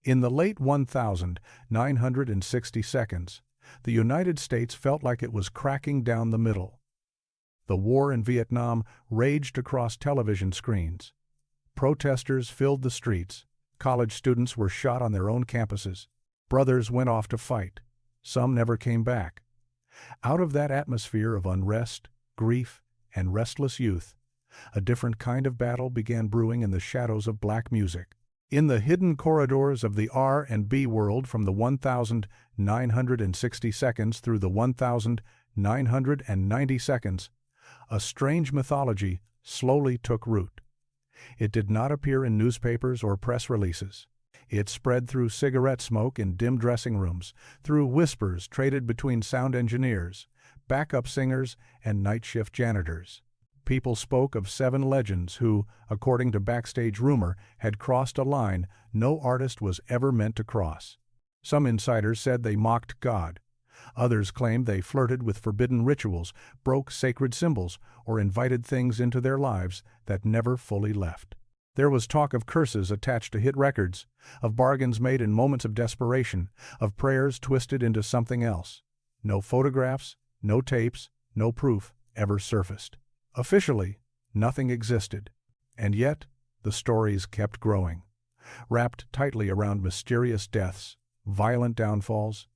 In the late 1960s, the United States felt like it was cracking down the middle. The war in Vietnam raged across television screens. Protesters filled the streets. College students were shot on their own campuses. Brothers went off to fight. Some never came back. Out of that atmosphere of unrest, grief, and restless youth, a different kind of battle began brewing in the shadows of black music. In the hidden corridors of the R&B world from the 1960 seconds through the 1990 seconds, a strange mythology slowly took root. It did not appear in newspapers or press releases. It spread through cigarette smoke in dim dressing rooms, through whispers traded between sound engineers, backup singers, and night shift janitors. People spoke of 7 legends who, according to backstage rumor, had crossed a line no artist was ever meant to cross. Some insiders said they mocked God. Others claimed they flirted with forbidden rituals, broke sacred symbols, or invited things into their lives that never fully left. There was talk of curses attached to hit records, of bargains made in moments of desperation, of prayers twisted into something else. No photographs, no tapes, no proof ever surfaced. Officially, nothing existed, and yet the stories kept growing, wrapped tightly around mysterious deaths, violent downfalls,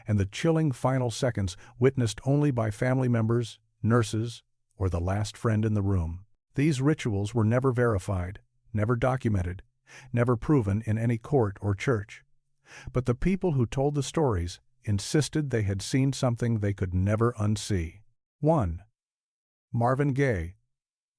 and the chilling final seconds witnessed only by family members, nurses, or the last friend in the room. These rituals were never verified, never documented, never proven in any court or church. But the people who told the stories insisted they had seen something they could never unsee. 1. Marvin Gaye,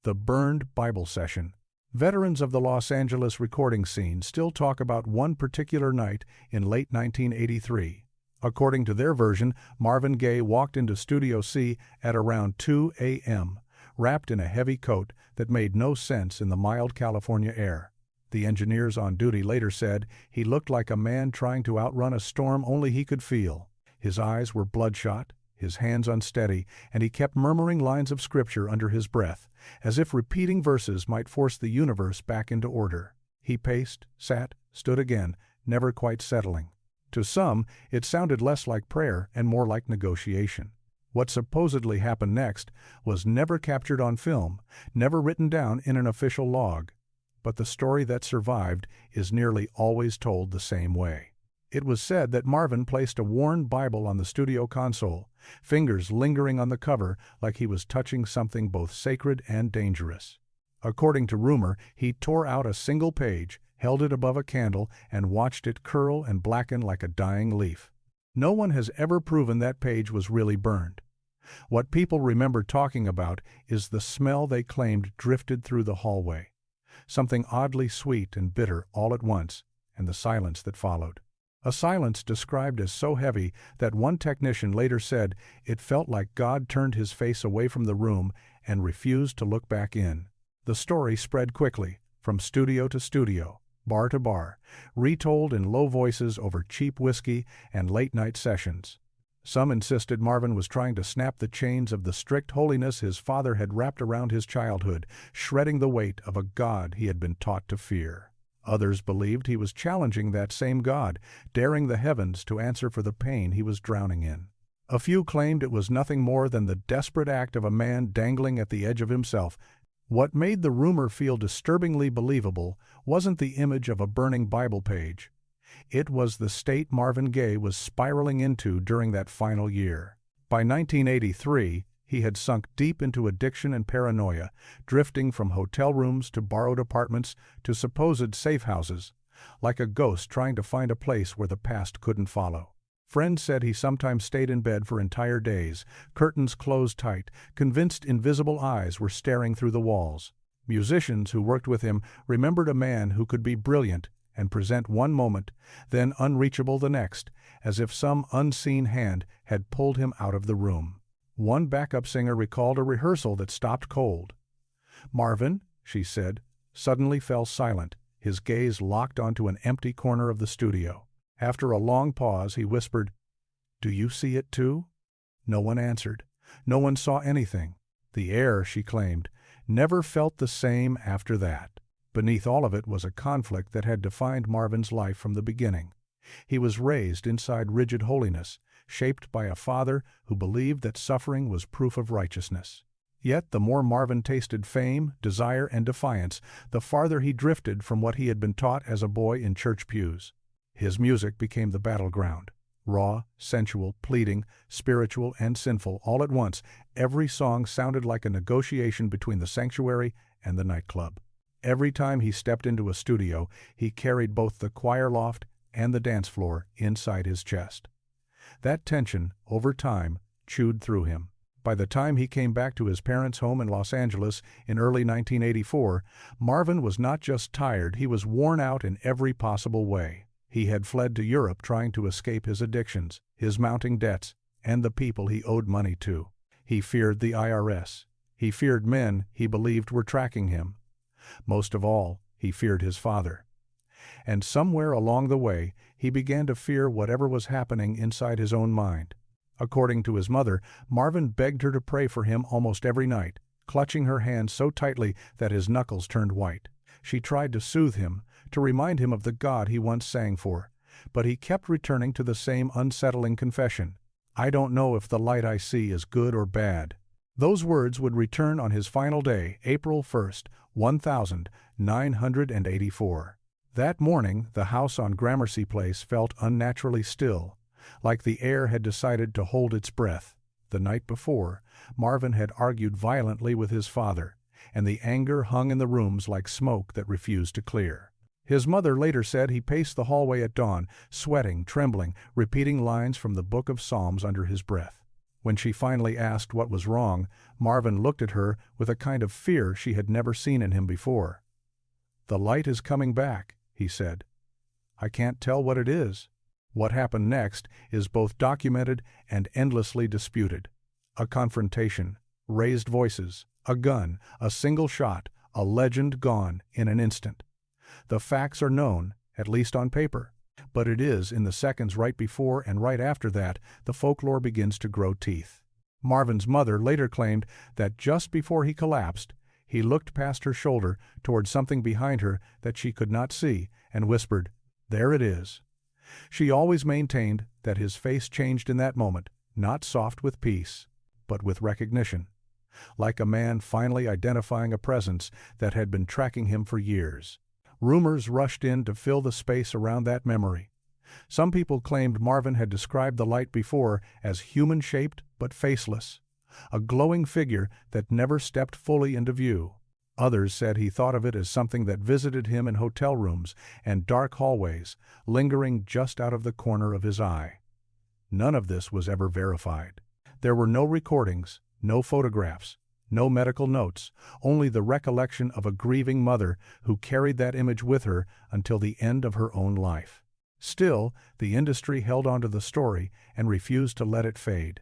The Burned Bible Session. Veterans of the Los Angeles recording scene still talk about one particular night in late 1983. According to their version, Marvin Gaye walked into Studio C at around 2 a.m., wrapped in a heavy coat that made no sense in the mild California air. The engineers on duty later said he looked like a man trying to outrun a storm only he could feel. His eyes were bloodshot, his hands unsteady, and he kept murmuring lines of scripture under his breath, as if repeating verses might force the universe back into order. He paced, sat, stood again, never quite settling. To some, it sounded less like prayer and more like negotiation. What supposedly happened next was never captured on film, never written down in an official log. But the story that survived is nearly always told the same way. It was said that Marvin placed a worn Bible on the studio console, fingers lingering on the cover like he was touching something both sacred and dangerous. According to rumor, he tore out a single page, held it above a candle, and watched it curl and blacken like a dying leaf. No one has ever proven that page was really burned. What people remember talking about is the smell they claimed drifted through the hallway. Something oddly sweet and bitter all at once, and the silence that followed. A silence described as so heavy that one technician later said it felt like God turned his face away from the room and refused to look back in. The story spread quickly, from studio to studio, bar to bar, retold in low voices over cheap whiskey and late-night sessions. Some insisted Marvin was trying to snap the chains of the strict holiness his father had wrapped around his childhood, shredding the weight of a God he had been taught to fear. Others believed he was challenging that same God, daring the heavens to answer for the pain he was drowning in. A few claimed it was nothing more than the desperate act of a man dangling at the edge of himself. What made the rumor feel disturbingly believable wasn't the image of a burning Bible page. It was the state Marvin Gaye was spiraling into during that final year. By 1983, he had sunk deep into addiction and paranoia, drifting from hotel rooms to borrowed apartments to supposed safe houses, like a ghost trying to find a place where the past couldn't follow. Friends said he sometimes stayed in bed for entire days, curtains closed tight, convinced invisible eyes were staring through the walls. Musicians who worked with him remembered a man who could be brilliant and present one moment, then unreachable the next, as if some unseen hand had pulled him out of the room. One backup singer recalled a rehearsal that stopped cold. "Marvin," she said, suddenly fell silent, his gaze locked onto an empty corner of the studio. After a long pause, he whispered, "Do you see it too?" No one answered. No one saw anything. The air, she claimed, never felt the same after that. beneath all of it was a conflict that had defined Marvin's life from the beginning. He was raised inside rigid holiness, shaped by a father who believed that suffering was proof of righteousness. Yet the more Marvin tasted fame, desire, and defiance, the farther he drifted from what he had been taught as a boy in church pews. His music became the battleground. Raw, sensual, pleading, spiritual, and sinful all at once, every song sounded like a negotiation between the sanctuary and the nightclub. Every time he stepped into a studio, he carried both the choir loft and the dance floor inside his chest. That tension, over time, chewed through him. By the time he came back to his parents' home in Los Angeles in early 1984, Marvin was not just tired, he was worn out in every possible way. He had fled to Europe trying to escape his addictions, his mounting debts, and the people he owed money to. He feared the IRS. He feared men he believed were tracking him. Most of all, he feared his father. And somewhere along the way, he began to fear whatever was happening inside his own mind. According to his mother, Marvin begged her to pray for him almost every night, clutching her hand so tightly that his knuckles turned white. She tried to soothe him, to remind him of the God he once sang for, but he kept returning to the same unsettling confession. "I don't know if the light I see is good or bad." Those words would return on his final day, April 1st, 1984. That morning, the house on Gramercy Place felt unnaturally still, like the air had decided to hold its breath. The night before, Marvin had argued violently with his father, and the anger hung in the rooms like smoke that refused to clear. His mother later said he paced the hallway at dawn, sweating, trembling, repeating lines from the Book of Psalms under his breath. When she finally asked what was wrong, Marvin looked at her with a kind of fear she had never seen in him before. "The light is coming back," he said. "I can't tell what it is." What happened next is both documented and endlessly disputed. A confrontation, raised voices, a gun, a single shot, a legend gone in an instant. The facts are known, at least on paper, but it is in the seconds right before and right after that the folklore begins to grow teeth. Marvin's mother later claimed that just before he collapsed, he looked past her shoulder toward something behind her that she could not see and whispered, "There it is." She always maintained that his face changed in that moment, not soft with peace, but with recognition, like a man finally identifying a presence that had been tracking him for years. Rumors rushed in to fill the space around that memory. Some people claimed Marvin had described the light before as human-shaped but faceless, a glowing figure that never stepped fully into view. Others said he thought of it as something that visited him in hotel rooms and dark hallways, lingering just out of the corner of his eye. None of this was ever verified. There were no recordings, no photographs, no medical notes, only the recollection of a grieving mother who carried that image with her until the end of her own life. Still, the industry held onto the story and refused to let it fade.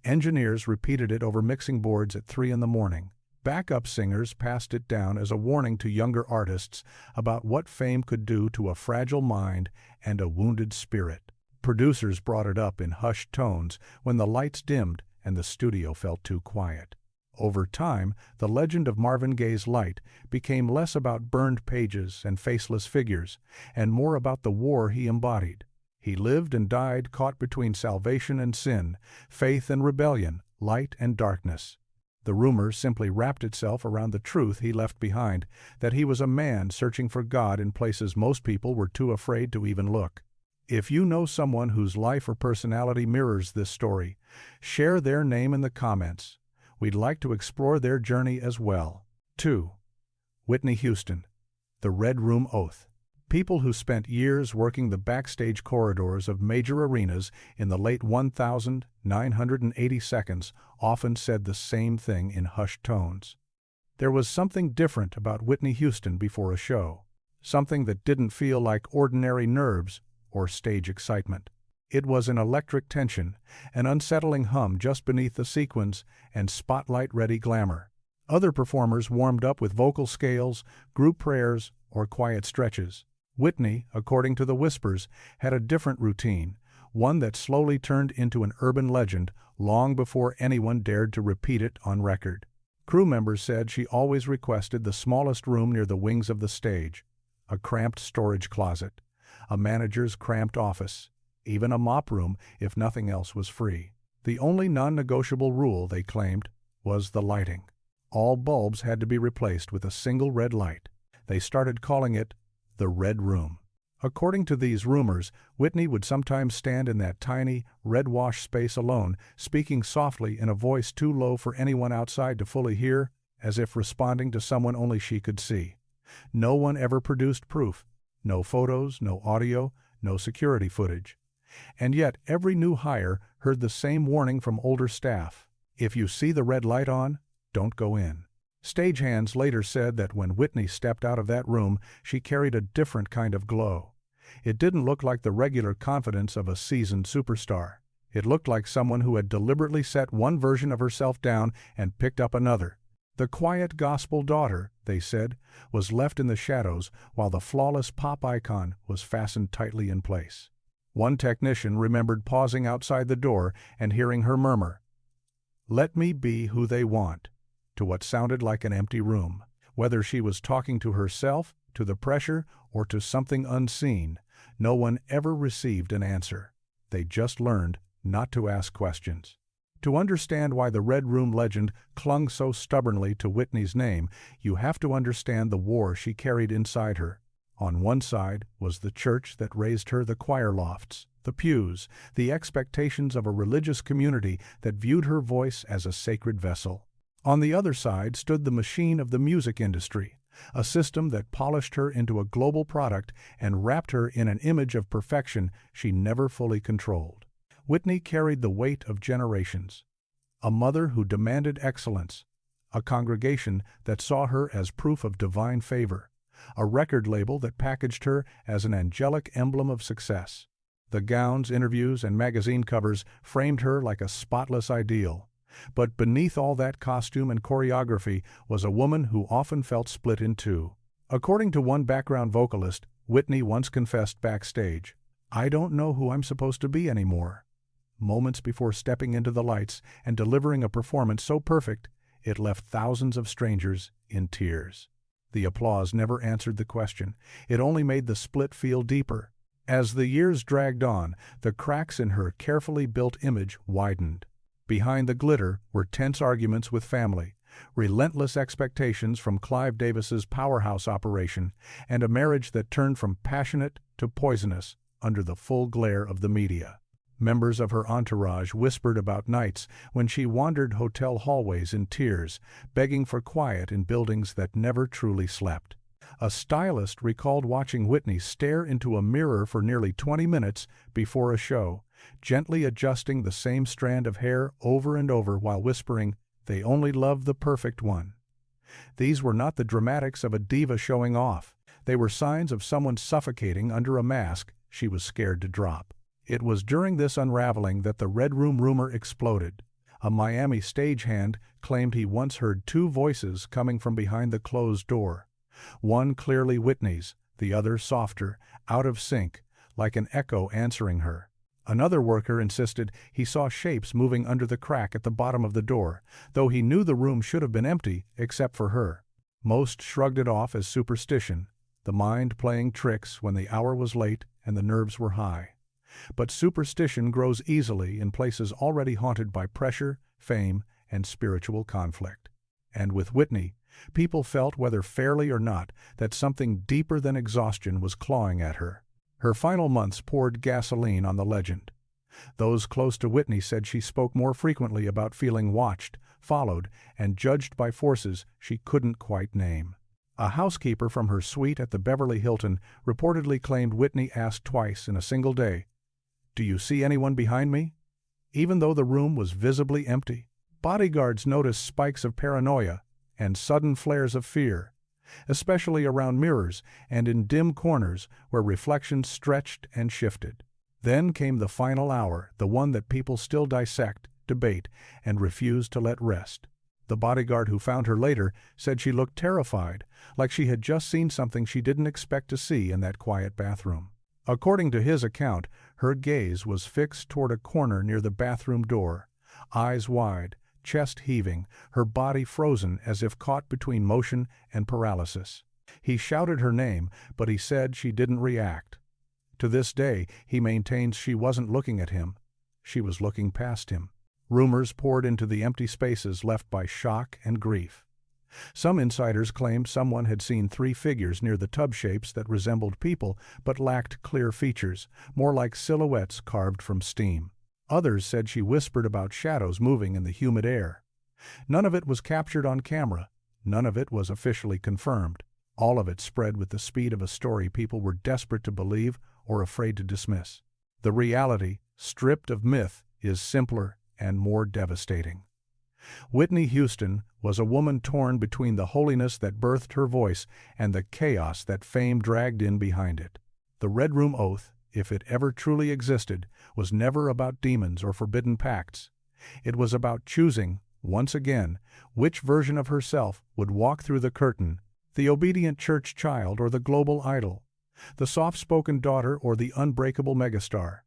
Engineers repeated it over mixing boards at 3 a.m. Backup singers passed it down as a warning to younger artists about what fame could do to a fragile mind and a wounded spirit. Producers brought it up in hushed tones when the lights dimmed and the studio felt too quiet. Over time, the legend of Marvin Gaye's light became less about burned pages and faceless figures, and more about the war he embodied. He lived and died caught between salvation and sin, faith and rebellion, light and darkness. The rumor simply wrapped itself around the truth he left behind, that he was a man searching for God in places most people were too afraid to even look. If you know someone whose life or personality mirrors this story, share their name in the comments. We'd like to explore their journey as well. 2. Whitney Houston, The Red Room Oath. People who spent years working the backstage corridors of major arenas in the late 1980 seconds often said the same thing in hushed tones. There was something different about Whitney Houston before a show, something that didn't feel like ordinary nerves or stage excitement. It was an electric tension, an unsettling hum just beneath the sequins and spotlight-ready glamour. Other performers warmed up with vocal scales, group prayers, or quiet stretches. Whitney, according to the whispers, had a different routine, one that slowly turned into an urban legend long before anyone dared to repeat it on record. Crew members said she always requested the smallest room near the wings of the stage, a cramped storage closet, a manager's cramped office, even a mop room if nothing else was free. The only non-negotiable rule, they claimed, was the lighting. All bulbs had to be replaced with a single red light. They started calling it the Red Room. According to these rumors, Whitney would sometimes stand in that tiny, red-wash space alone, speaking softly in a voice too low for anyone outside to fully hear, as if responding to someone only she could see. No one ever produced proof. No photos, no audio, no security footage. And yet every new hire heard the same warning from older staff. If you see the red light on, don't go in. Stagehands later said that when Whitney stepped out of that room, she carried a different kind of glow. It didn't look like the regular confidence of a seasoned superstar. It looked like someone who had deliberately set one version of herself down and picked up another. The quiet gospel daughter, they said, was left in the shadows while the flawless pop icon was fastened tightly in place. One technician remembered pausing outside the door and hearing her murmur, "Let me be who they want," to what sounded like an empty room. Whether she was talking to herself, to the pressure, or to something unseen, no one ever received an answer. They just learned not to ask questions. To understand why the Red Room legend clung so stubbornly to Whitney's name, you have to understand the war she carried inside her. On one side was the church that raised her, the choir lofts, the pews, the expectations of a religious community that viewed her voice as a sacred vessel. On the other side stood the machine of the music industry, a system that polished her into a global product and wrapped her in an image of perfection she never fully controlled. Whitney carried the weight of generations. A mother who demanded excellence, a congregation that saw her as proof of divine favor, a record label that packaged her as an angelic emblem of success. The gowns, interviews, and magazine covers framed her like a spotless ideal. But beneath all that costume and choreography was a woman who often felt split in two. According to one background vocalist, Whitney once confessed backstage, "I don't know who I'm supposed to be anymore." Moments before stepping into the lights and delivering a performance so perfect, it left thousands of strangers in tears. The applause never answered the question. It only made the split feel deeper. As the years dragged on, the cracks in her carefully built image widened. Behind the glitter were tense arguments with family, relentless expectations from Clive Davis's powerhouse operation, and a marriage that turned from passionate to poisonous under the full glare of the media. Members of her entourage whispered about nights when she wandered hotel hallways in tears, begging for quiet in buildings that never truly slept. A stylist recalled watching Whitney stare into a mirror for nearly 20 minutes before a show, gently adjusting the same strand of hair over and over while whispering, "They only love the perfect one." These were not the dramatics of a diva showing off. They were signs of someone suffocating under a mask she was scared to drop. It was during this unraveling that the Red Room rumor exploded. A Miami stagehand claimed he once heard two voices coming from behind the closed door. One clearly Whitney's, the other softer, out of sync, like an echo answering her. Another worker insisted he saw shapes moving under the crack at the bottom of the door, though he knew the room should have been empty except for her. Most shrugged it off as superstition, the mind playing tricks when the hour was late and the nerves were high. But superstition grows easily in places already haunted by pressure, fame, and spiritual conflict. And with Whitney, people felt, whether fairly or not, that something deeper than exhaustion was clawing at her. Her final months poured gasoline on the legend. Those close to Whitney said she spoke more frequently about feeling watched, followed, and judged by forces she couldn't quite name. A housekeeper from her suite at the Beverly Hilton reportedly claimed Whitney asked twice in a single day, "Do you see anyone behind me?" Even though the room was visibly empty. Bodyguards noticed spikes of paranoia and sudden flares of fear, especially around mirrors and in dim corners where reflections stretched and shifted. Then came the final hour, the one that people still dissect, debate, and refuse to let rest. The bodyguard who found her later said she looked terrified, like she had just seen something she didn't expect to see in that quiet bathroom. According to his account, her gaze was fixed toward a corner near the bathroom door, eyes wide, chest heaving, her body frozen as if caught between motion and paralysis. He shouted her name, but he said she didn't react. To this day, he maintains she wasn't looking at him. She was looking past him. Rumors poured into the empty spaces left by shock and grief. Some insiders claimed someone had seen 3 figures near the tub shapes that resembled people but lacked clear features, more like silhouettes carved from steam. Others said she whispered about shadows moving in the humid air. None of it was captured on camera. None of it was officially confirmed. All of it spread with the speed of a story people were desperate to believe or afraid to dismiss. The reality, stripped of myth, is simpler and more devastating. Whitney Houston was a woman torn between the holiness that birthed her voice and the chaos that fame dragged in behind it. The Red Room Oath, if it ever truly existed, was never about demons or forbidden pacts. It was about choosing, once again, which version of herself would walk through the curtain: the obedient church child or the global idol, the soft-spoken daughter or the unbreakable megastar,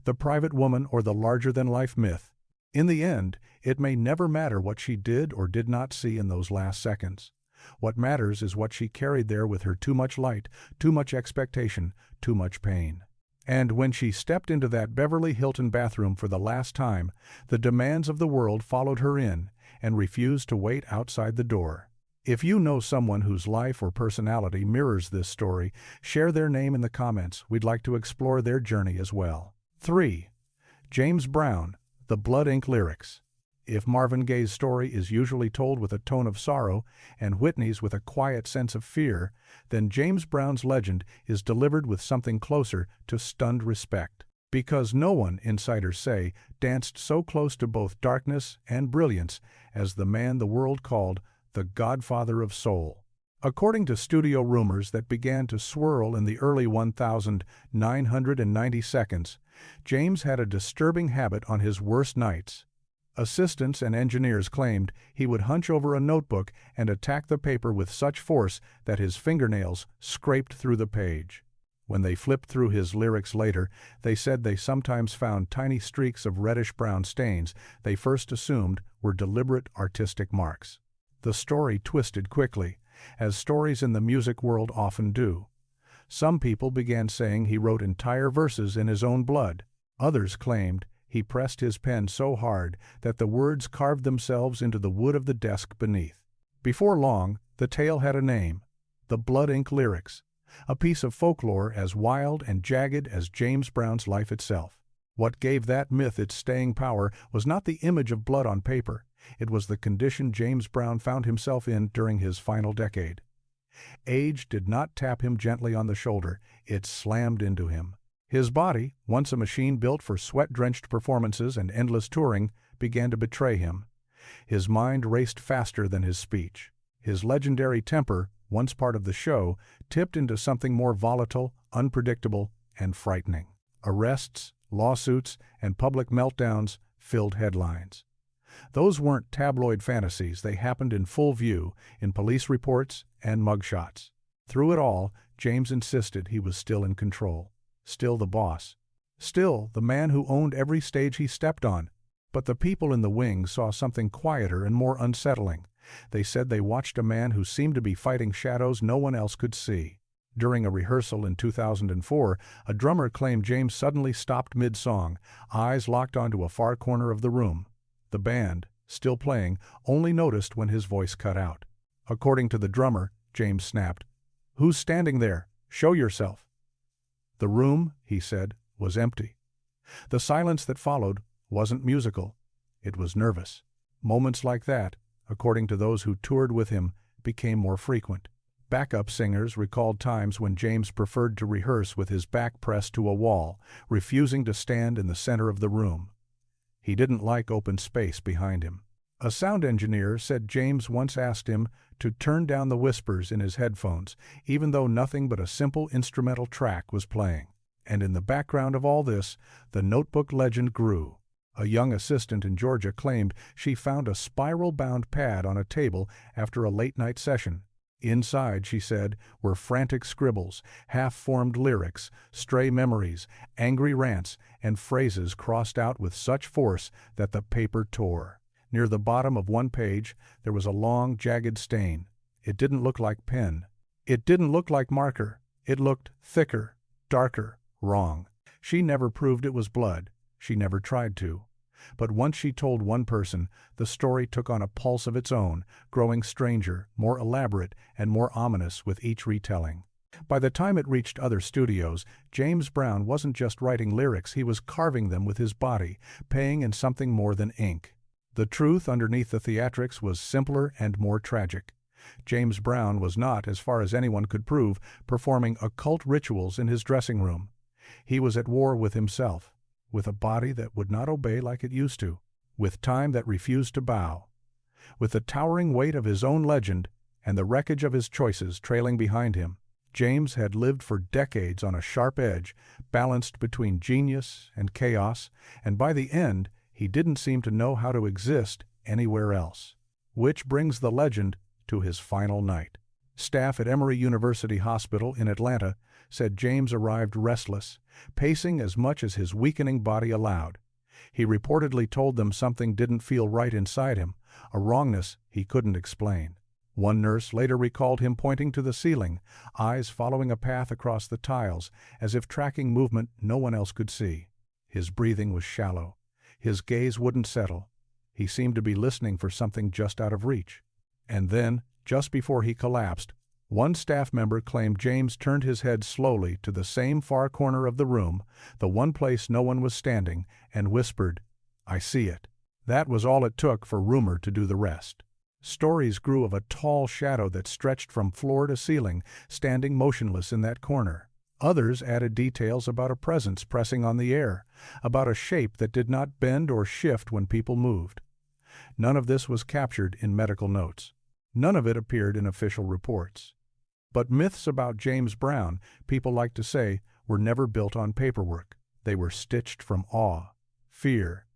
the private woman or the larger-than-life myth. In the end, it may never matter what she did or did not see in those last seconds. What matters is what she carried there with her: too much light, too much expectation, too much pain. And when she stepped into that Beverly Hilton bathroom for the last time, the demands of the world followed her in and refused to wait outside the door. If you know someone whose life or personality mirrors this story, share their name in the comments. We'd like to explore their journey as well. 3. James Brown, the Blood Ink Lyrics. If Marvin Gaye's story is usually told with a tone of sorrow and Whitney's with a quiet sense of fear, then James Brown's legend is delivered with something closer to stunned respect. Because no one, insiders say, danced so close to both darkness and brilliance as the man the world called the Godfather of Soul. According to studio rumors that began to swirl in the early 1990 seconds, James had a disturbing habit on his worst nights. Assistants and engineers claimed he would hunch over a notebook and attack the paper with such force that his fingernails scraped through the page. When they flipped through his lyrics later, they said they sometimes found tiny streaks of reddish-brown stains they first assumed were deliberate artistic marks. The story twisted quickly, as stories in the music world often do. Some people began saying he wrote entire verses in his own blood. Others claimed he pressed his pen so hard that the words carved themselves into the wood of the desk beneath. Before long, the tale had a name: the Blood Ink Lyrics, a piece of folklore as wild and jagged as James Brown's life itself. What gave that myth its staying power was not the image of blood on paper. It was the condition James Brown found himself in during his final decade. Age did not tap him gently on the shoulder, it slammed into him. His body, once a machine built for sweat-drenched performances and endless touring, began to betray him. His mind raced faster than his speech. His legendary temper, once part of the show, tipped into something more volatile, unpredictable, and frightening. Arrests, lawsuits, and public meltdowns filled headlines. Those weren't tabloid fantasies, they happened in full view, in police reports and mugshots. Through it all, James insisted he was still in control. Still the boss. Still the man who owned every stage he stepped on. But the people in the wings saw something quieter and more unsettling. They said they watched a man who seemed to be fighting shadows no one else could see. During a rehearsal in 2004, a drummer claimed James suddenly stopped mid-song, eyes locked onto a far corner of the room. The band, still playing, only noticed when his voice cut out. According to the drummer, James snapped, "Who's standing there? Show yourself." The room, he said, was empty. The silence that followed wasn't musical. It was nervous. Moments like that, according to those who toured with him, became more frequent. Backup singers recalled times when James preferred to rehearse with his back pressed to a wall, refusing to stand in the center of the room. He didn't like open space behind him. A sound engineer said James once asked him to turn down the whispers in his headphones, even though nothing but a simple instrumental track was playing. And in the background of all this, the notebook legend grew. A young assistant in Georgia claimed she found a spiral-bound pad on a table after a late-night session. Inside, she said, were frantic scribbles, half-formed lyrics, stray memories, angry rants, and phrases crossed out with such force that the paper tore. Near the bottom of one page, there was a long, jagged stain. It didn't look like pen. It didn't look like marker. It looked thicker, darker, wrong. She never proved it was blood. She never tried to. But once she told one person, the story took on a pulse of its own, growing stranger, more elaborate, and more ominous with each retelling. By the time it reached other studios, James Brown wasn't just writing lyrics, he was carving them with his body, paying in something more than ink. The truth underneath the theatrics was simpler and more tragic. James Brown was not, as far as anyone could prove, performing occult rituals in his dressing room. He was at war with himself, with a body that would not obey like it used to, with time that refused to bow, with the towering weight of his own legend and the wreckage of his choices trailing behind him. James had lived for decades on a sharp edge, balanced between genius and chaos, and by the end, he didn't seem to know how to exist anywhere else. Which brings the legend to his final night. Staff at Emory University Hospital in Atlanta said James arrived restless, pacing as much as his weakening body allowed. He reportedly told them something didn't feel right inside him, a wrongness he couldn't explain. One nurse later recalled him pointing to the ceiling, eyes following a path across the tiles, as if tracking movement no one else could see. His breathing was shallow. His gaze wouldn't settle. He seemed to be listening for something just out of reach. And then, just before he collapsed, one staff member claimed James turned his head slowly to the same far corner of the room, the one place no one was standing, and whispered, "I see it." That was all it took for rumor to do the rest. Stories grew of a tall shadow that stretched from floor to ceiling, standing motionless in that corner. Others added details about a presence pressing on the air, about a shape that did not bend or shift when people moved. None of this was captured in medical notes. None of it appeared in official reports. But myths about James Brown, people like to say, were never built on paperwork. They were stitched from awe, fear,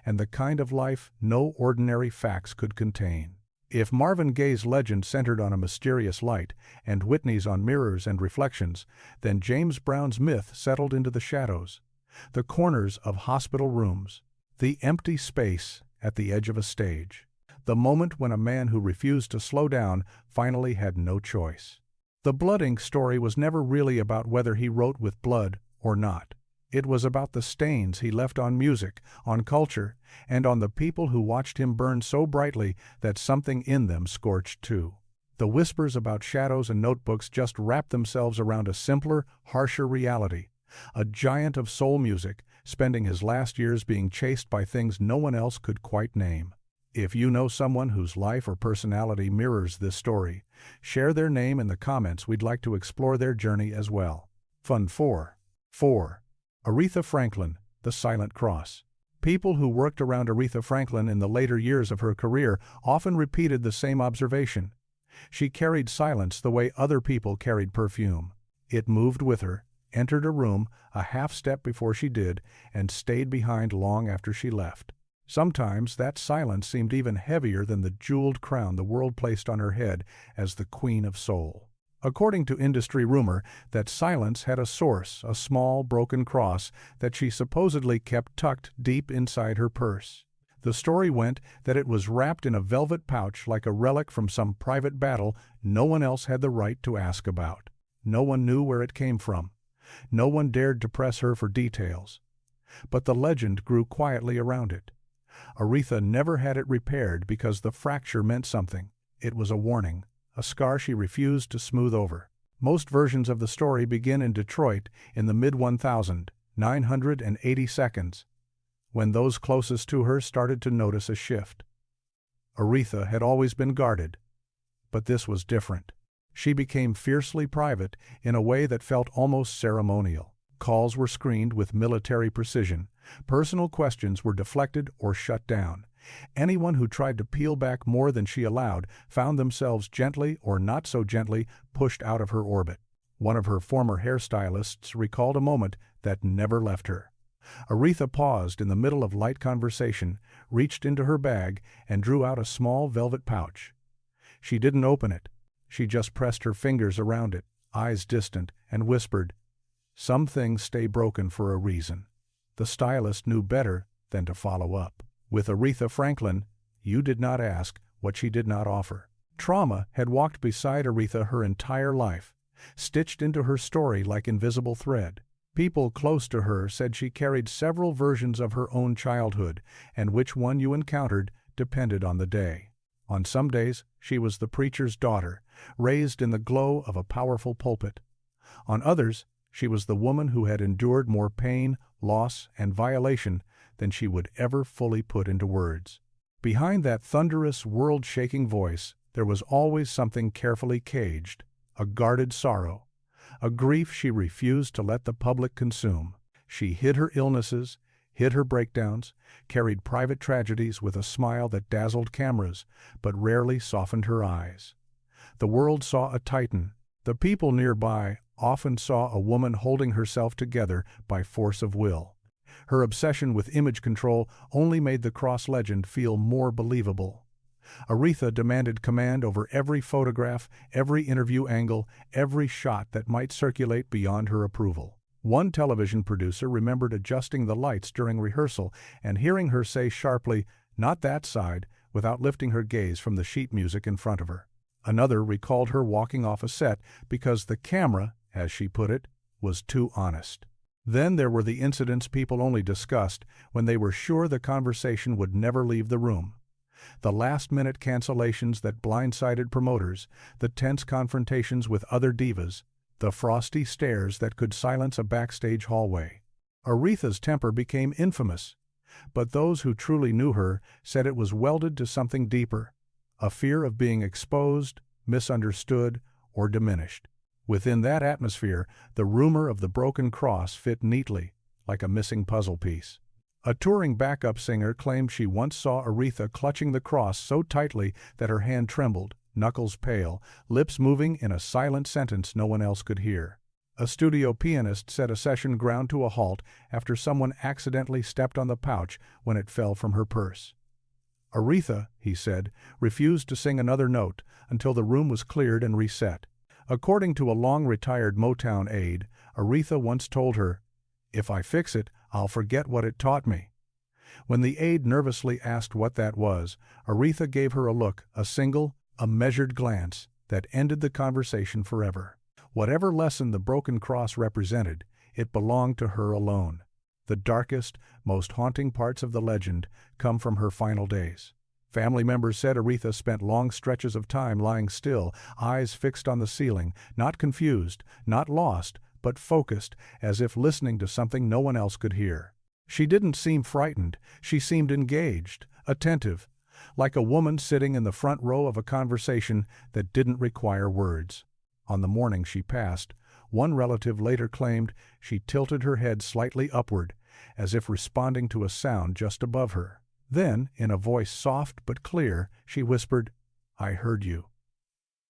and the kind of life no ordinary facts could contain. If Marvin Gaye's legend centered on a mysterious light, and Whitney's on mirrors and reflections, then James Brown's myth settled into the shadows, the corners of hospital rooms, the empty space at the edge of a stage, the moment when a man who refused to slow down finally had no choice. The Blood Ink story was never really about whether he wrote with blood or not. It was about the stains he left on music, on culture, and on the people who watched him burn so brightly that something in them scorched too. The whispers about shadows and notebooks just wrapped themselves around a simpler, harsher reality. A giant of soul music, spending his last years being chased by things no one else could quite name. If you know someone whose life or personality mirrors this story, share their name in the comments. We'd like to explore their journey as well. Fun 4. Aretha Franklin, the Silent Cross. People who worked around Aretha Franklin in the later years of her career often repeated the same observation. She carried silence the way other people carried perfume. It moved with her, entered a room a half step before she did, and stayed behind long after she left. Sometimes that silence seemed even heavier than the jeweled crown the world placed on her head as the Queen of Soul. According to industry rumor, that silence had a source, a small broken cross that she supposedly kept tucked deep inside her purse. The story went that it was wrapped in a velvet pouch like a relic from some private battle no one else had the right to ask about. No one knew where it came from. No one dared to press her for details. But the legend grew quietly around it. Aretha never had it repaired because the fracture meant something. It was a warning, a scar she refused to smooth over. Most versions of the story begin in Detroit in the mid-1980s, when those closest to her started to notice a shift. Aretha had always been guarded, but this was different. She became fiercely private in a way that felt almost ceremonial. Calls were screened with military precision. Personal questions were deflected or shut down. Anyone who tried to peel back more than she allowed found themselves gently or not so gently pushed out of her orbit. One of her former hairstylists recalled a moment that never left her. Aretha paused in the middle of light conversation, reached into her bag, and drew out a small velvet pouch. She didn't open it. She just pressed her fingers around it, eyes distant, and whispered, "Some things stay broken for a reason." The stylist knew better than to follow up. With Aretha Franklin, You did not ask what she did not offer. Trauma had walked beside Aretha her entire life, stitched into her story like invisible thread. People close to her said she carried several versions of her own childhood, and which one you encountered depended on the day. On some days, she was the preacher's daughter, raised in the glow of a powerful pulpit. On others, she was the woman who had endured more pain, loss, and violation than she would ever fully put into words. Behind that thunderous, world-shaking voice, there was always something carefully caged, a guarded sorrow, a grief she refused to let the public consume. She hid her illnesses, hid her breakdowns, carried private tragedies with a smile that dazzled cameras, but rarely softened her eyes. The world saw a titan. The people nearby often saw a woman holding herself together by force of will. Her obsession with image control only made the cross legend feel more believable. Aretha demanded command over every photograph, every interview angle, every shot that might circulate beyond her approval. One television producer remembered adjusting the lights during rehearsal and hearing her say sharply, "Not that side," without lifting her gaze from the sheet music in front of her. Another recalled her walking off a set because the camera, as she put it, was too honest. Then there were the incidents people only discussed when they were sure the conversation would never leave the room. The last-minute cancellations that blindsided promoters, the tense confrontations with other divas, the frosty stares that could silence a backstage hallway. Aretha's temper became infamous, but those who truly knew her said it was welded to something deeper, a fear of being exposed, misunderstood, or diminished. Within that atmosphere, the rumor of the broken cross fit neatly, like a missing puzzle piece. A touring backup singer claimed she once saw Aretha clutching the cross so tightly that her hand trembled, knuckles pale, lips moving in a silent sentence no one else could hear. A studio pianist said a session ground to a halt after someone accidentally stepped on the pouch when it fell from her purse. Aretha, he said, refused to sing another note until the room was cleared and reset. According to a long-retired Motown aide, Aretha once told her, "If I fix it, I'll forget what it taught me." When the aide nervously asked what that was, Aretha gave her a look, a measured glance, that ended the conversation forever. Whatever lesson the broken cross represented, it belonged to her alone. The darkest, most haunting parts of the legend come from her final days. Family members said Aretha spent long stretches of time lying still, eyes fixed on the ceiling, not confused, not lost, but focused, as if listening to something no one else could hear. She didn't seem frightened, she seemed engaged, attentive, like a woman sitting in the front row of a conversation that didn't require words. On the morning she passed, one relative later claimed she tilted her head slightly upward, as if responding to a sound just above her. Then, in a voice soft but clear, she whispered, "I heard you."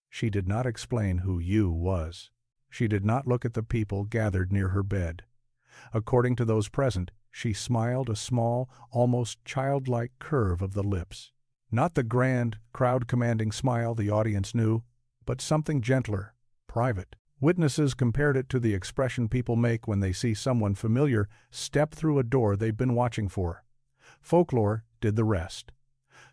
She did not explain who "you" was. She did not look at the people gathered near her bed. According to those present, she smiled a small, almost childlike curve of the lips. Not the grand, crowd-commanding smile the audience knew, but something gentler, private. Witnesses compared it to the expression people make when they see someone familiar step through a door they've been watching for. Folklore did the rest.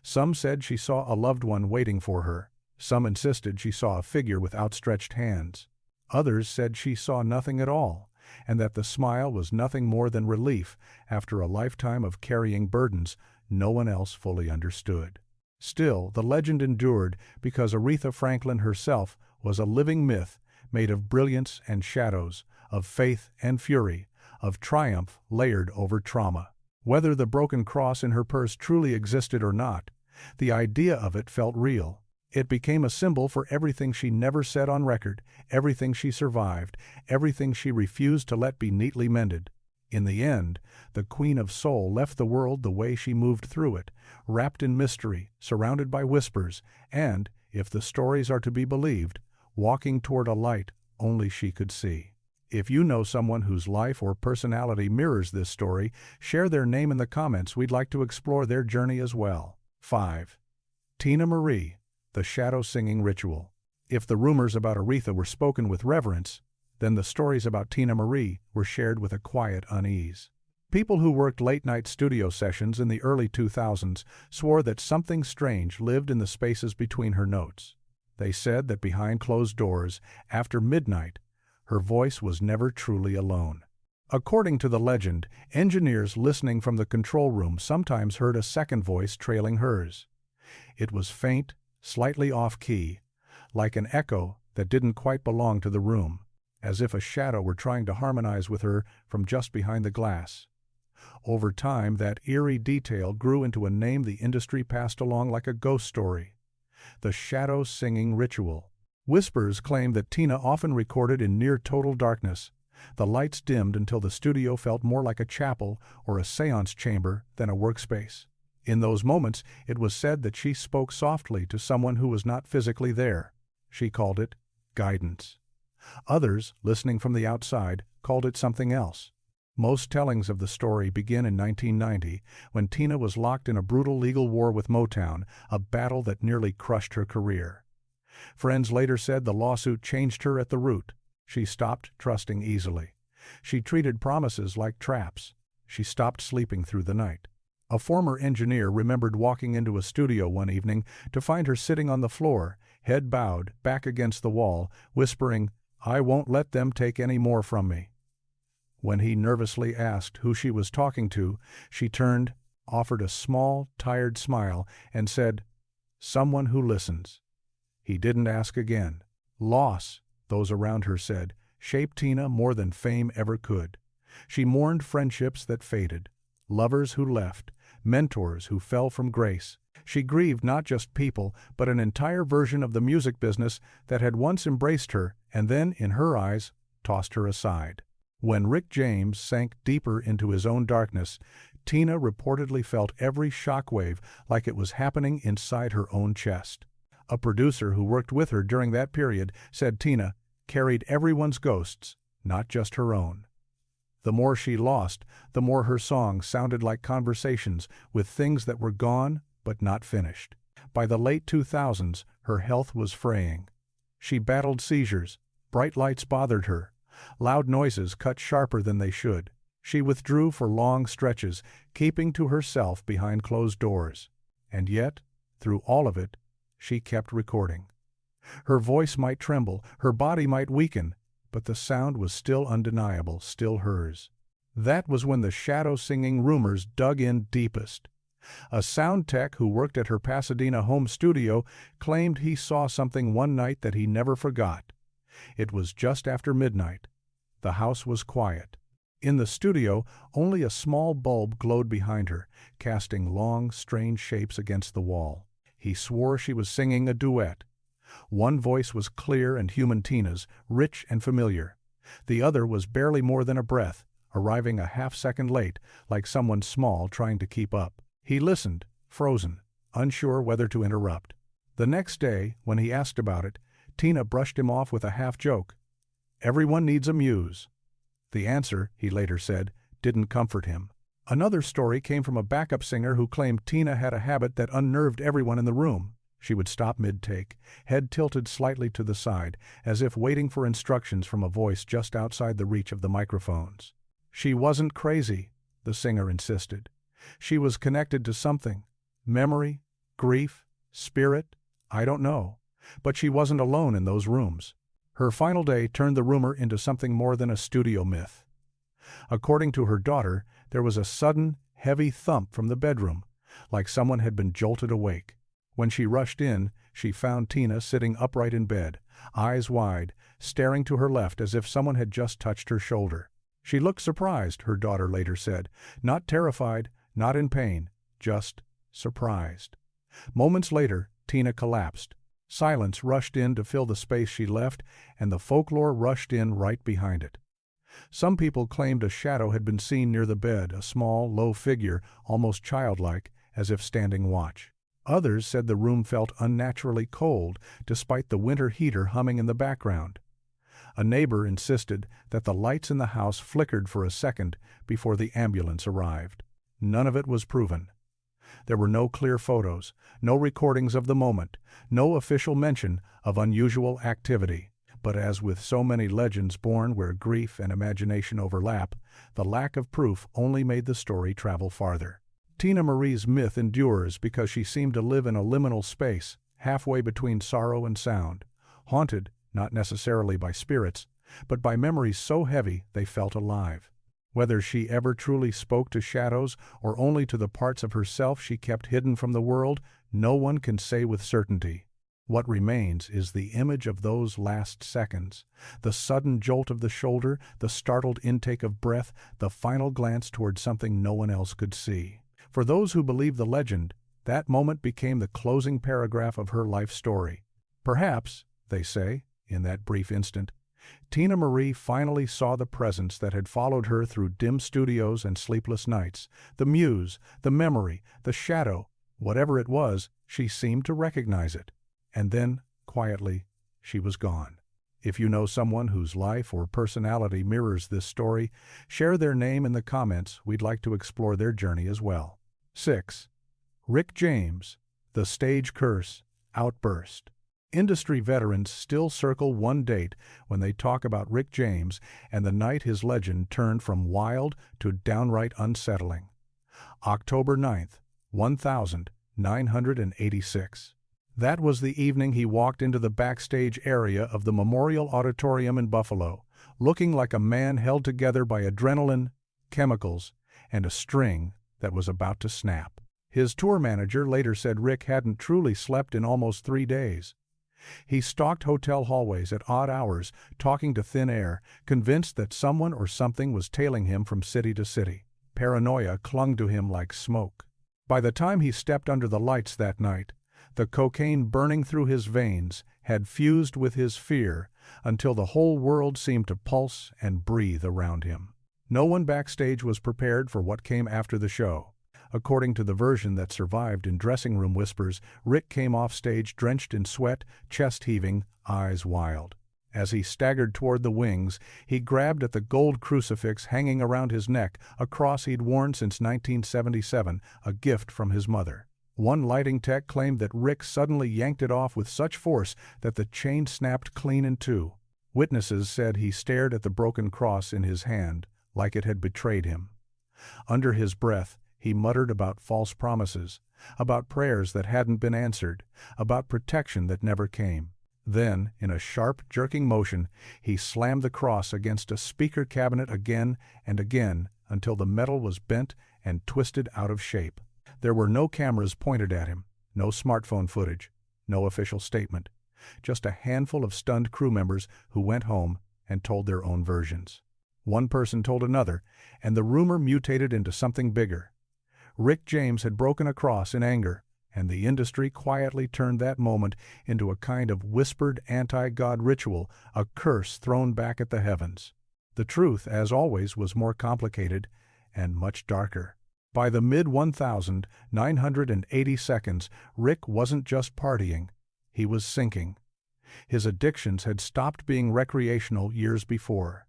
Some said she saw a loved one waiting for her. Some insisted she saw a figure with outstretched hands. Others said she saw nothing at all, and that the smile was nothing more than relief after a lifetime of carrying burdens no one else fully understood. Still, the legend endured because Aretha Franklin herself was a living myth made of brilliance and shadows, of faith and fury, of triumph layered over trauma. Whether the broken cross in her purse truly existed or not, the idea of it felt real. It became a symbol for everything she never said on record, everything she survived, everything she refused to let be neatly mended. In the end, the Queen of Soul left the world the way she moved through it, wrapped in mystery, surrounded by whispers, and, if the stories are to be believed, walking toward a light only she could see. If you know someone whose life or personality mirrors this story, share their name in the comments. We'd like to explore their journey as well. 5. Teena Marie, the shadow singing ritual. If the rumors about Aretha were spoken with reverence, then the stories about Teena Marie were shared with a quiet unease. People who worked late-night studio sessions in the early 2000s swore that something strange lived in the spaces between her notes. They said that behind closed doors, after midnight, her voice was never truly alone. According to the legend, engineers listening from the control room sometimes heard a second voice trailing hers. It was faint, slightly off-key, like an echo that didn't quite belong to the room, as if a shadow were trying to harmonize with her from just behind the glass. Over time, that eerie detail grew into a name the industry passed along like a ghost story: the shadow singing ritual. Whispers claim that Tina often recorded in near-total darkness. The lights dimmed until the studio felt more like a chapel or a seance chamber than a workspace. In those moments, it was said that she spoke softly to someone who was not physically there. She called it guidance. Others, listening from the outside, called it something else. Most tellings of the story begin in 1990, when Tina was locked in a brutal legal war with Motown, a battle that nearly crushed her career. Friends later said the lawsuit changed her at the root. She stopped trusting easily. She treated promises like traps. She stopped sleeping through the night. A former engineer remembered walking into a studio one evening to find her sitting on the floor, head bowed, back against the wall, whispering, "I won't let them take any more from me." When he nervously asked who she was talking to, she turned, offered a small, tired smile, and said, "Someone who listens." He didn't ask again. Loss, those around her said, shaped Tina more than fame ever could. She mourned friendships that faded, lovers who left, mentors who fell from grace. She grieved not just people, but an entire version of the music business that had once embraced her and then, in her eyes, tossed her aside. When Rick James sank deeper into his own darkness, Tina reportedly felt every shockwave like it was happening inside her own chest. A producer who worked with her during that period said Tina carried everyone's ghosts, not just her own. The more she lost, the more her songs sounded like conversations with things that were gone but not finished. By the late 2000s, her health was fraying. She battled seizures, bright lights bothered her, loud noises cut sharper than they should. She withdrew for long stretches, keeping to herself behind closed doors. And yet, through all of it, she kept recording. Her voice might tremble, her body might weaken, but the sound was still undeniable, still hers. That was when the shadow-singing rumors dug in deepest. A sound tech who worked at her Pasadena home studio claimed he saw something one night that he never forgot. It was just after midnight. The house was quiet. In the studio, only a small bulb glowed behind her, casting long, strange shapes against the wall. He swore she was singing a duet. One voice was clear and human Tina's, rich and familiar. The other was barely more than a breath, arriving a half-second late, like someone small trying to keep up. He listened, frozen, unsure whether to interrupt. The next day, when he asked about it, Tina brushed him off with a half-joke. "Everyone needs a muse." The answer, he later said, didn't comfort him. Another story came from a backup singer who claimed Tina had a habit that unnerved everyone in the room. She would stop mid-take, head tilted slightly to the side, as if waiting for instructions from a voice just outside the reach of the microphones. She wasn't crazy, the singer insisted. She was connected to something. Memory, grief, spirit, I don't know. But she wasn't alone in those rooms. Her final day turned the rumor into something more than a studio myth. According to her daughter, there was a sudden, heavy thump from the bedroom, like someone had been jolted awake. When she rushed in, she found Tina sitting upright in bed, eyes wide, staring to her left as if someone had just touched her shoulder. She looked surprised, her daughter later said, not terrified, not in pain, just surprised. Moments later, Tina collapsed. Silence rushed in to fill the space she left, and the folklore rushed in right behind it. Some people claimed a shadow had been seen near the bed, a small, low figure, almost childlike, as if standing watch. Others said the room felt unnaturally cold, despite the winter heater humming in the background. A neighbor insisted that the lights in the house flickered for a second before the ambulance arrived. None of it was proven. There were no clear photos, no recordings of the moment, no official mention of unusual activity. But as with so many legends born where grief and imagination overlap, the lack of proof only made the story travel farther. Tina Marie's myth endures because she seemed to live in a liminal space, halfway between sorrow and sound, haunted, not necessarily by spirits, but by memories so heavy they felt alive. Whether she ever truly spoke to shadows or only to the parts of herself she kept hidden from the world, no one can say with certainty. What remains is the image of those last seconds, the sudden jolt of the shoulder, the startled intake of breath, the final glance toward something no one else could see. For those who believe the legend, that moment became the closing paragraph of her life story. Perhaps, they say, in that brief instant, Tina Marie finally saw the presence that had followed her through dim studios and sleepless nights, the muse, the memory, the shadow, whatever it was, she seemed to recognize it. And then, quietly, she was gone. If you know someone whose life or personality mirrors this story, share their name in the comments. We'd like to explore their journey as well. 6. Rick James, The Stage Curse, Outburst. Industry veterans still circle one date when they talk about Rick James and the night his legend turned from wild to downright unsettling. October 9th, 1986. That was the evening he walked into the backstage area of the Memorial Auditorium in Buffalo, looking like a man held together by adrenaline, chemicals, and a string that was about to snap. His tour manager later said Rick hadn't truly slept in almost 3 days. He stalked hotel hallways at odd hours, talking to thin air, convinced that someone or something was tailing him from city to city. Paranoia clung to him like smoke. By the time he stepped under the lights that night, the cocaine burning through his veins had fused with his fear until the whole world seemed to pulse and breathe around him. No one backstage was prepared for what came after the show. According to the version that survived in dressing room whispers, Rick came off stage drenched in sweat, chest heaving, eyes wild. As he staggered toward the wings, he grabbed at the gold crucifix hanging around his neck, a cross he'd worn since 1977, a gift from his mother. One lighting tech claimed that Rick suddenly yanked it off with such force that the chain snapped clean in two. Witnesses said he stared at the broken cross in his hand, like it had betrayed him. Under his breath, he muttered about false promises, about prayers that hadn't been answered, about protection that never came. Then, in a sharp, jerking motion, he slammed the cross against a speaker cabinet again and again until the metal was bent and twisted out of shape. There were no cameras pointed at him, no smartphone footage, no official statement, just a handful of stunned crew members who went home and told their own versions. One person told another, and the rumor mutated into something bigger. Rick James had broken a cross in anger, and the industry quietly turned that moment into a kind of whispered anti-God ritual, a curse thrown back at the heavens. The truth, as always, was more complicated and much darker. By the mid-1980s, Rick wasn't just partying, he was sinking. His addictions had stopped being recreational years before.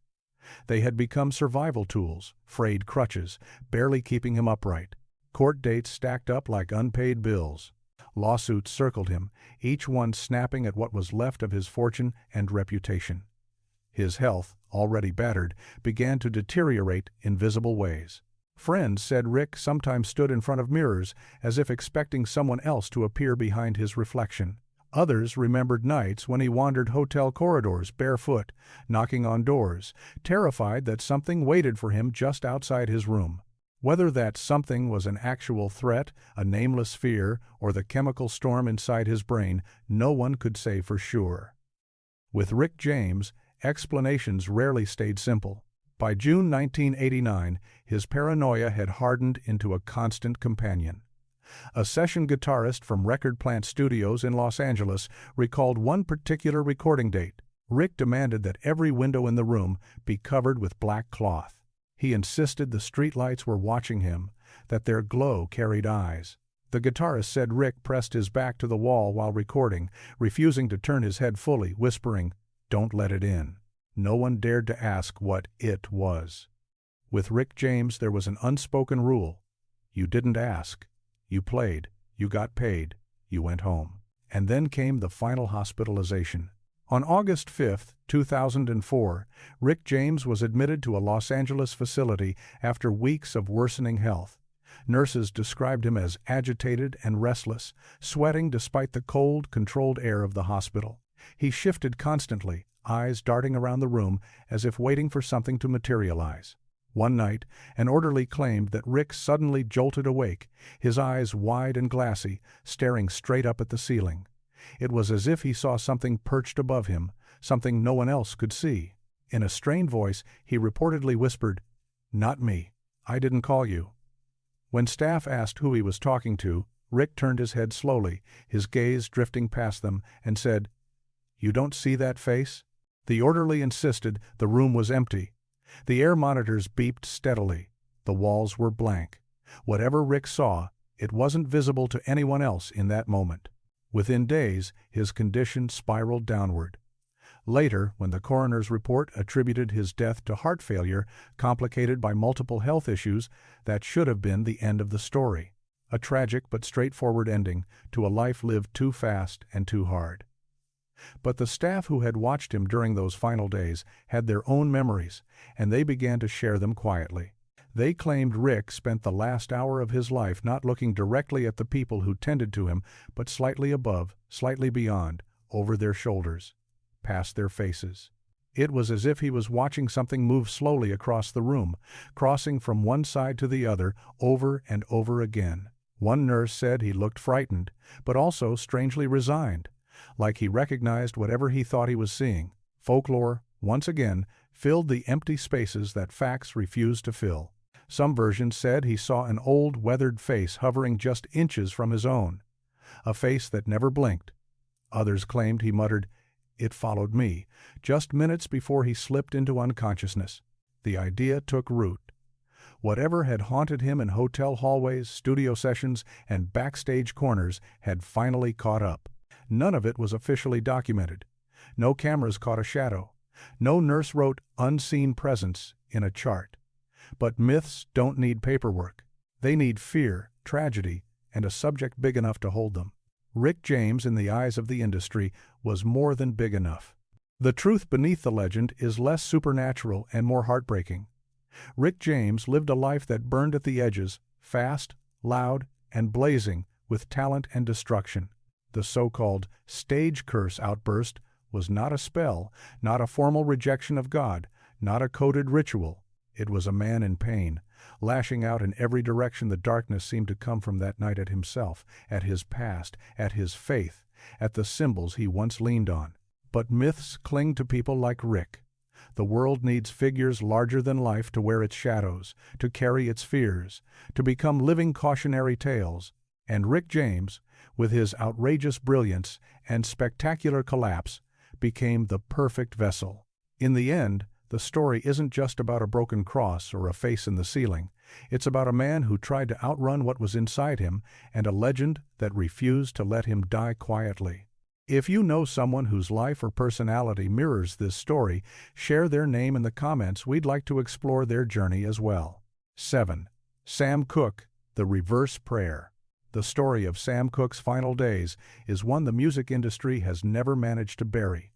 They had become survival tools, frayed crutches, barely keeping him upright. Court dates stacked up like unpaid bills. Lawsuits circled him, each one snapping at what was left of his fortune and reputation. His health, already battered, began to deteriorate in visible ways. Friends said Rick sometimes stood in front of mirrors as if expecting someone else to appear behind his reflection. Others remembered nights when he wandered hotel corridors barefoot, knocking on doors, terrified that something waited for him just outside his room. Whether that something was an actual threat, a nameless fear, or the chemical storm inside his brain, no one could say for sure. With Rick James, explanations rarely stayed simple. By June 1989, his paranoia had hardened into a constant companion. A session guitarist from Record Plant Studios in Los Angeles recalled one particular recording date. Rick demanded that every window in the room be covered with black cloth. He insisted the streetlights were watching him, that their glow carried eyes. The guitarist said Rick pressed his back to the wall while recording, refusing to turn his head fully, whispering, "Don't let it in." No one dared to ask what it was. With Rick James there was an unspoken rule. You didn't ask. You played, you got paid, you went home. And then came the final hospitalization. On August 5, 2004, Rick James was admitted to a Los Angeles facility after weeks of worsening health. Nurses described him as agitated and restless, sweating despite the cold, controlled air of the hospital. He shifted constantly, eyes darting around the room as if waiting for something to materialize. One night, an orderly claimed that Rick suddenly jolted awake, his eyes wide and glassy, staring straight up at the ceiling. It was as if he saw something perched above him, something no one else could see. In a strained voice, he reportedly whispered, "Not me. I didn't call you." When staff asked who he was talking to, Rick turned his head slowly, his gaze drifting past them, and said, "You don't see that face?" The orderly insisted the room was empty. The air monitors beeped steadily. The walls were blank. Whatever Rick saw, it wasn't visible to anyone else in that moment. Within days, his condition spiraled downward. Later, when the coroner's report attributed his death to heart failure, complicated by multiple health issues, that should have been the end of the story. A tragic but straightforward ending to a life lived too fast and too hard. But the staff who had watched him during those final days had their own memories, and they began to share them quietly. They claimed Rick spent the last hour of his life not looking directly at the people who tended to him, but slightly above, slightly beyond, over their shoulders, past their faces. It was as if he was watching something move slowly across the room, crossing from one side to the other, over and over again. One nurse said he looked frightened, but also strangely resigned, like he recognized whatever he thought he was seeing. Folklore, once again, filled the empty spaces that facts refused to fill. Some versions said he saw an old, weathered face hovering just inches from his own, a face that never blinked. Others claimed he muttered, "It followed me," just minutes before he slipped into unconsciousness. The idea took root. Whatever had haunted him in hotel hallways, studio sessions, and backstage corners had finally caught up. None of it was officially documented. No cameras caught a shadow. No nurse wrote "unseen presence" in a chart. But myths don't need paperwork. They need fear, tragedy, and a subject big enough to hold them. Rick James, in the eyes of the industry, was more than big enough. The truth beneath the legend is less supernatural and more heartbreaking. Rick James lived a life that burned at the edges, fast, loud, and blazing with talent and destruction. The so-called stage curse outburst was not a spell, not a formal rejection of God, not a coded ritual. It was a man in pain, lashing out in every direction the darkness seemed to come from that night at himself, at his past, at his faith, at the symbols he once leaned on. But myths cling to people like Rick. The world needs figures larger than life to wear its shadows, to carry its fears, to become living cautionary tales. And Rick James, with his outrageous brilliance and spectacular collapse, became the perfect vessel. In the end, the story isn't just about a broken cross or a face in the ceiling. It's about a man who tried to outrun what was inside him and a legend that refused to let him die quietly. If you know someone whose life or personality mirrors this story, share their name in the comments. We'd like to explore their journey as well. 7. Sam Cooke, The Reverse Prayer. The story of Sam Cooke's final days is one the music industry has never managed to bury.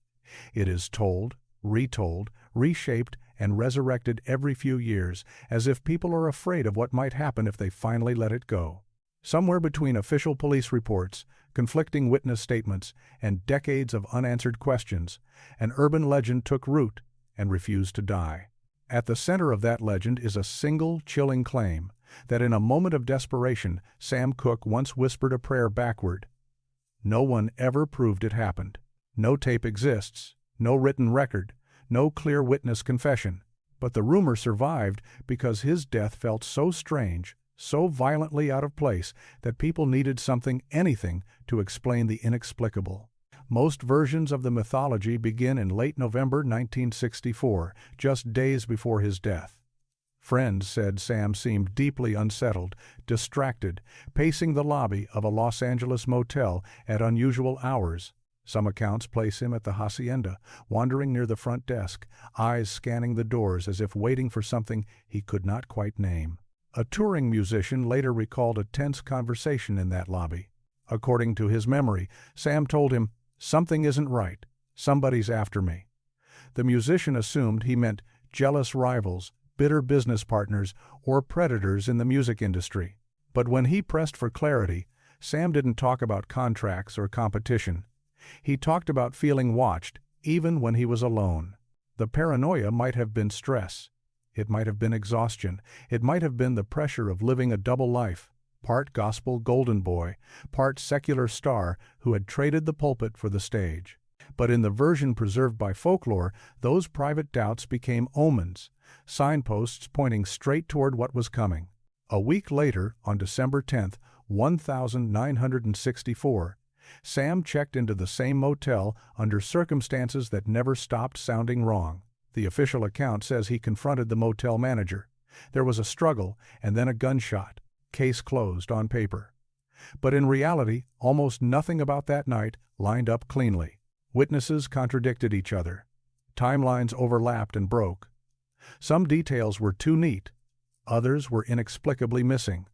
It is told, retold, reshaped, and resurrected every few years, as if people are afraid of what might happen if they finally let it go. Somewhere between official police reports, conflicting witness statements, and decades of unanswered questions, an urban legend took root and refused to die. At the center of that legend is a single, chilling claim that in a moment of desperation, Sam Cooke once whispered a prayer backward. No one ever proved it happened. No tape exists, no written record, no clear witness confession. But the rumor survived because his death felt so strange, so violently out of place, that people needed something, anything, to explain the inexplicable. Most versions of the mythology begin in late November 1964, just days before his death. Friends said Sam seemed deeply unsettled, distracted, pacing the lobby of a Los Angeles motel at unusual hours. Some accounts place him at the hacienda, wandering near the front desk, eyes scanning the doors as if waiting for something he could not quite name. A touring musician later recalled a tense conversation in that lobby. According to his memory, Sam told him, "Something isn't right. "Somebody's after me." The musician assumed he meant jealous rivals, bitter business partners, or predators in the music industry. But when he pressed for clarity, Sam didn't talk about contracts or competition. He talked about feeling watched, even when he was alone. The paranoia might have been stress. It might have been exhaustion. It might have been the pressure of living a double life, part gospel golden boy, part secular star who had traded the pulpit for the stage. But in the version preserved by folklore, those private doubts became omens, signposts pointing straight toward what was coming. A week later, on December 10th, 1964, Sam checked into the same motel under circumstances that never stopped sounding wrong. The official account says he confronted the motel manager. There was a struggle and then a gunshot. Case closed on paper. But in reality, almost nothing about that night lined up cleanly. Witnesses contradicted each other. Timelines overlapped and broke. Some details were too neat. Others were inexplicably missing.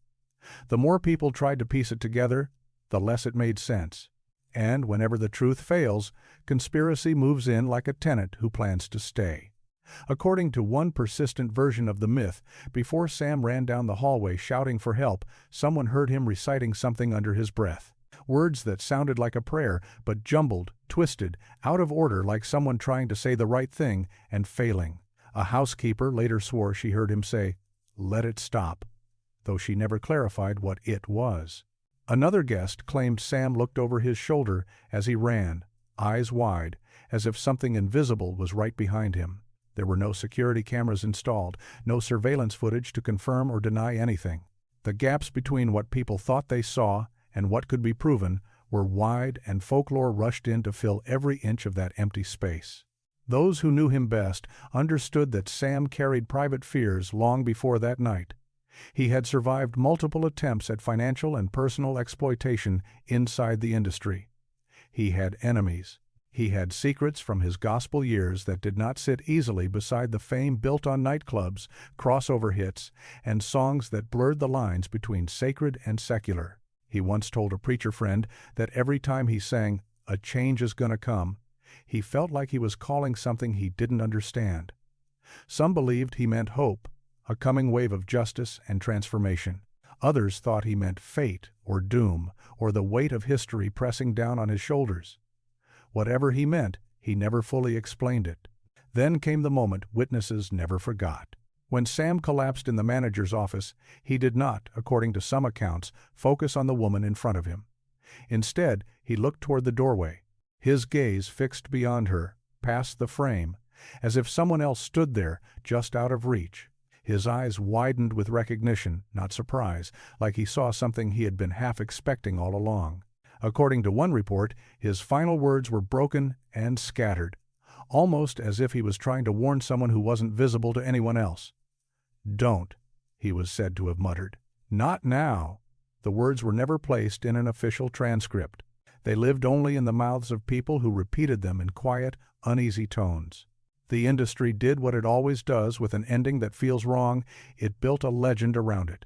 The more people tried to piece it together, the less it made sense. And whenever the truth fails, conspiracy moves in like a tenant who plans to stay. According to one persistent version of the myth, before Sam ran down the hallway shouting for help, someone heard him reciting something under his breath. Words that sounded like a prayer, but jumbled, twisted, out of order, like someone trying to say the right thing and failing. A housekeeper later swore she heard him say, "Let it stop," though she never clarified what it was. Another guest claimed Sam looked over his shoulder as he ran, eyes wide, as if something invisible was right behind him. There were no security cameras installed, no surveillance footage to confirm or deny anything. The gaps between what people thought they saw and what could be proven were wide, and folklore rushed in to fill every inch of that empty space. Those who knew him best understood that Sam carried private fears long before that night. He had survived multiple attempts at financial and personal exploitation inside the industry. He had enemies. He had secrets from his gospel years that did not sit easily beside the fame built on nightclubs, crossover hits, and songs that blurred the lines between sacred and secular. He once told a preacher friend that every time he sang, "A change is gonna come," he felt like he was calling something he didn't understand. Some believed he meant hope, a coming wave of justice and transformation. Others thought he meant fate or doom, or the weight of history pressing down on his shoulders. Whatever he meant, he never fully explained it. Then came the moment witnesses never forgot. When Sam collapsed in the manager's office, he did not, according to some accounts, focus on the woman in front of him. Instead, he looked toward the doorway, his gaze fixed beyond her, past the frame, as if someone else stood there, just out of reach. His eyes widened with recognition, not surprise, like he saw something he had been half expecting all along. According to one report, his final words were broken and scattered, almost as if he was trying to warn someone who wasn't visible to anyone else. "Don't," he was said to have muttered. "Not now." The words were never placed in an official transcript. They lived only in the mouths of people who repeated them in quiet, uneasy tones. The industry did what it always does with an ending that feels wrong. It built a legend around it.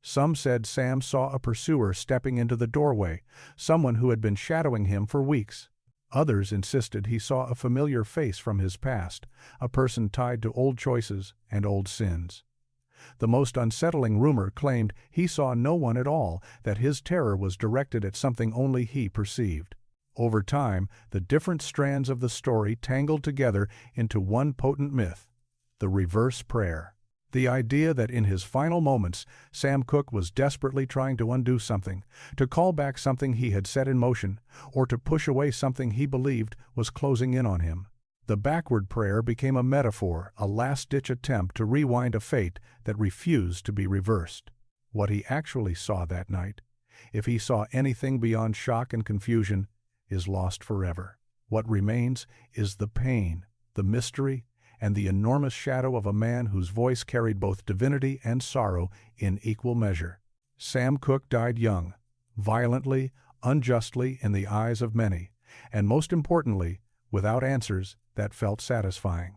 Some said Sam saw a pursuer stepping into the doorway, someone who had been shadowing him for weeks. Others insisted he saw a familiar face from his past, a person tied to old choices and old sins. The most unsettling rumor claimed he saw no one at all, that his terror was directed at something only he perceived. Over time, the different strands of the story tangled together into one potent myth, the reverse prayer. The idea that in his final moments, Sam Cooke was desperately trying to undo something, to call back something he had set in motion, or to push away something he believed was closing in on him. The backward prayer became a metaphor, a last-ditch attempt to rewind a fate that refused to be reversed. What he actually saw that night, if he saw anything beyond shock and confusion, is lost forever. What remains is the pain, the mystery, and the enormous shadow of a man whose voice carried both divinity and sorrow in equal measure. Sam Cooke died young, violently, unjustly in the eyes of many, and most importantly, without answers that felt satisfying.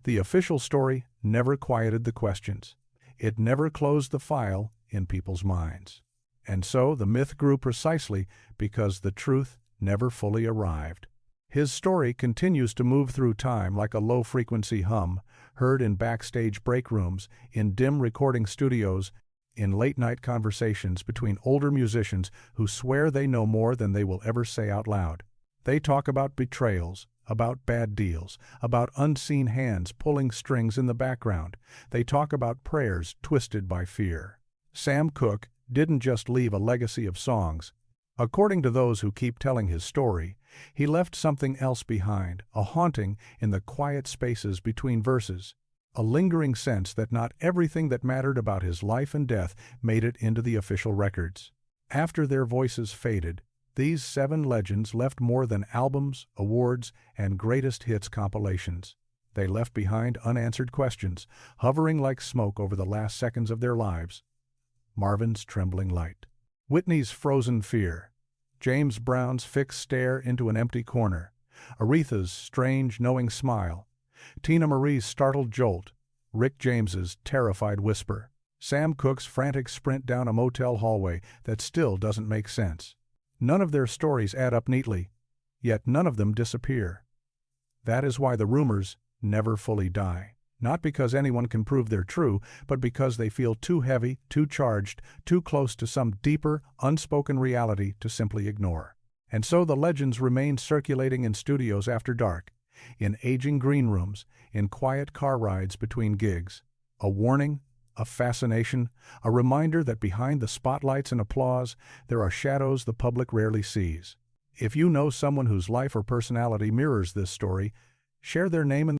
The official story never quieted the questions. It never closed the file in people's minds. And so the myth grew precisely because the truth never fully arrived. His story continues to move through time like a low-frequency hum, heard in backstage break rooms, in dim recording studios, in late-night conversations between older musicians who swear they know more than they will ever say out loud. They talk about betrayals, about bad deals, about unseen hands pulling strings in the background. They talk about prayers twisted by fear. Sam Cooke didn't just leave a legacy of songs. According to those who keep telling his story, he left something else behind, a haunting in the quiet spaces between verses, a lingering sense that not everything that mattered about his life and death made it into the official records. After their voices faded, these 7 legends left more than albums, awards, and greatest hits compilations. They left behind unanswered questions, hovering like smoke over the last seconds of their lives. Marvin's trembling light. Whitney's frozen fear. James Brown's fixed stare into an empty corner. Aretha's strange, knowing smile. Tina Marie's startled jolt. Rick James's terrified whisper. Sam Cooke's frantic sprint down a motel hallway that still doesn't make sense. None of their stories add up neatly, yet none of them disappear. That is why the rumors never fully die. Not because anyone can prove they're true, but because they feel too heavy, too charged, too close to some deeper, unspoken reality to simply ignore. And so the legends remain circulating in studios after dark, in aging green rooms, in quiet car rides between gigs. A warning, a fascination, a reminder that behind the spotlights and applause, there are shadows the public rarely sees. If you know someone whose life or personality mirrors this story, share their name and